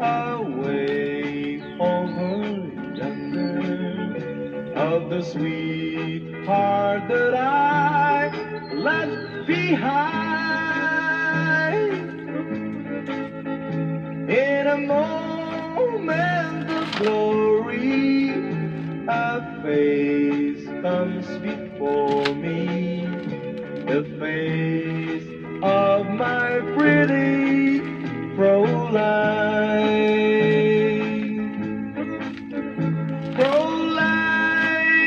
away over yonder of the sweetheart that I left behind. In a moment of glory, a face comes before me, the face of my pretty Fräulein. Fräulein,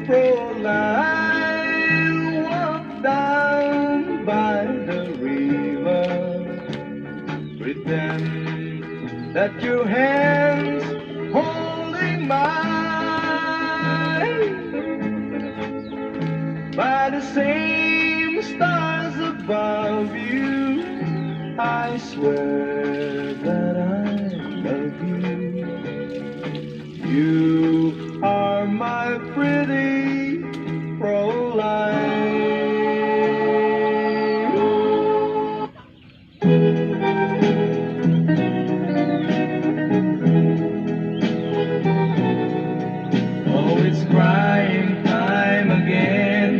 Fräulein, walk down by the river, pretend that your hands holding mine. By the same stars above you, I swear that I love you. You are my pretty Fräulein. Oh, it's crying time again.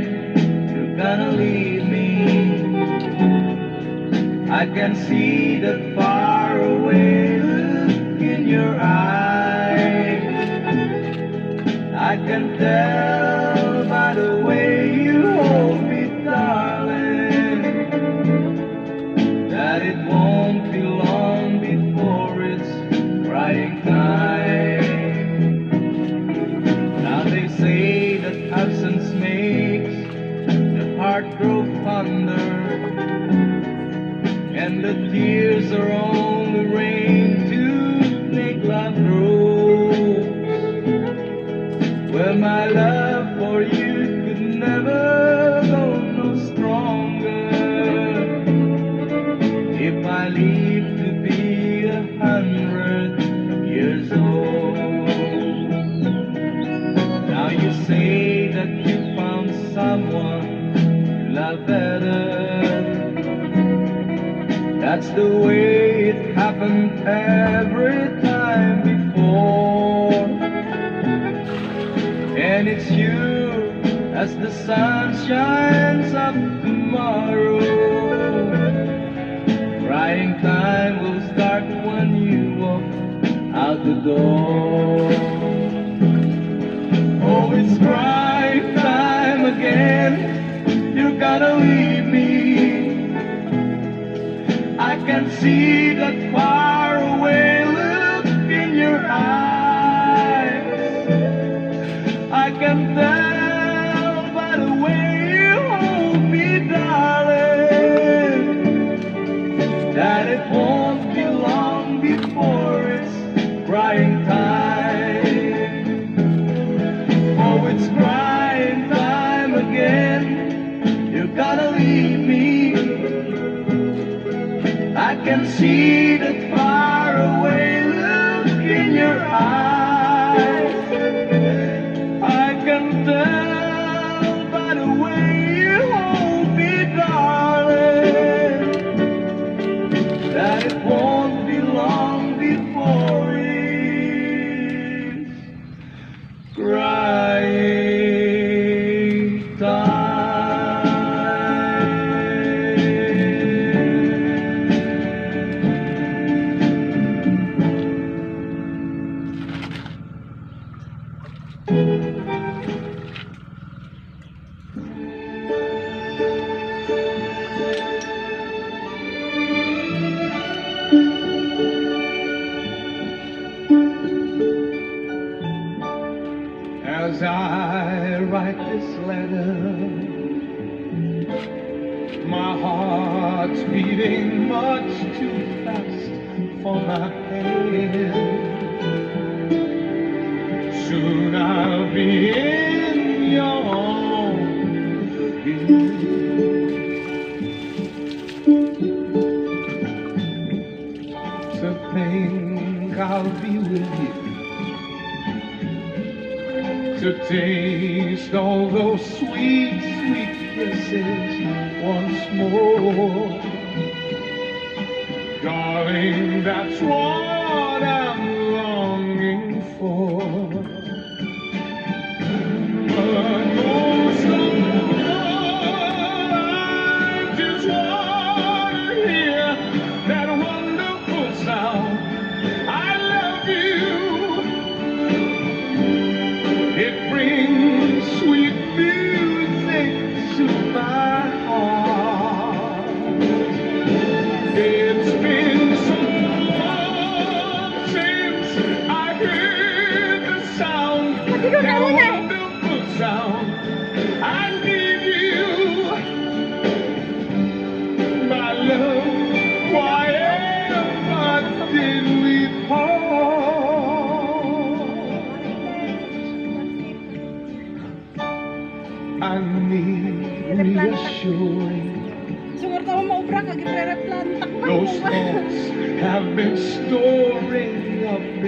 You're gonna leave me. I can see that far away look in your eyes. I can tell by the way you hold me, darling, that it won't be long before it's crying time. Now they say that absence makes the heart grow fonder, and the tears are only rain to make love grow. Well, my love for you could never go no stronger if I live to be 100 years old. Now you say that you found someone you love better. That's the way it happened every time before. And it's you as the sun shines up tomorrow. Crying time will start when you walk out the door. Oh, it's crying time again. You gotta leave me. I can see that far away look in your eyes. I can tell by the way you hold me, darling, that it won't be long before it's crying time. Oh, it's crying time again. You gotta leave me. I can see that far away look in your eyes. I can tell by the way you hold me, darling, that it won't be long before it's crying time. As I write this letter, my heart's beating much too fast for my head. Soon I'll be in your arms again. To think I'll be with you, to taste all those sweet, sweet kisses once more. Darling, that's what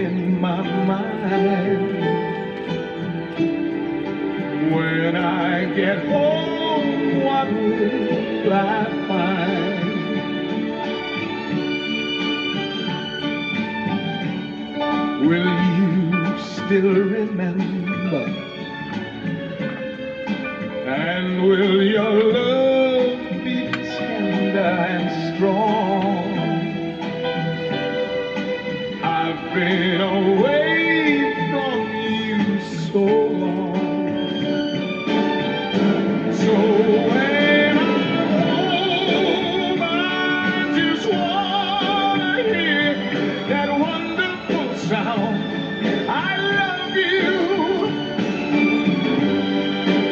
in my mind. When I get home, what will I find? Will you still remember? And will your love be tender and strong? I've been away from you so long. So when I'm home, I just wanna hear that wonderful sound. I love you.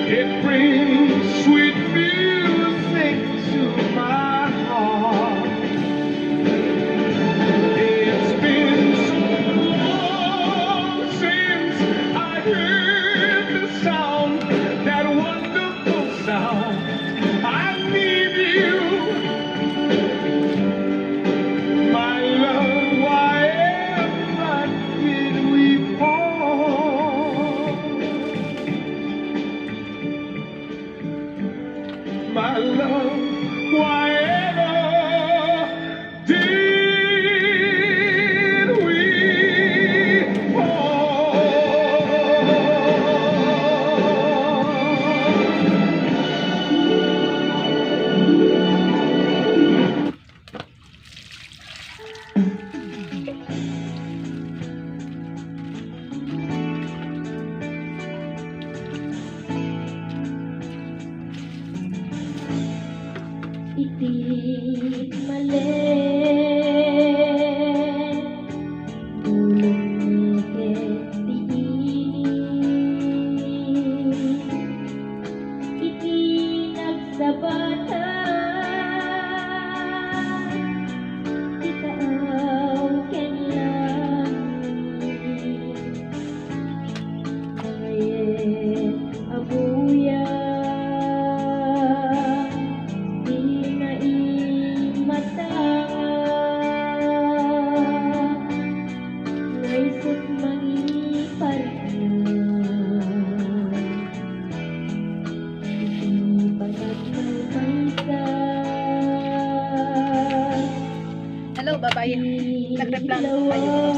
It brings sweet music to my heart. It's been so long since I heard the sound, that wonderful sound. I need you, my love. Why did we fall? My love, why did we fall? Itik mali dulong iti nagsabatan itaaw kenyan ayet abuya Hello, bye-bye. Nagreplano tayo.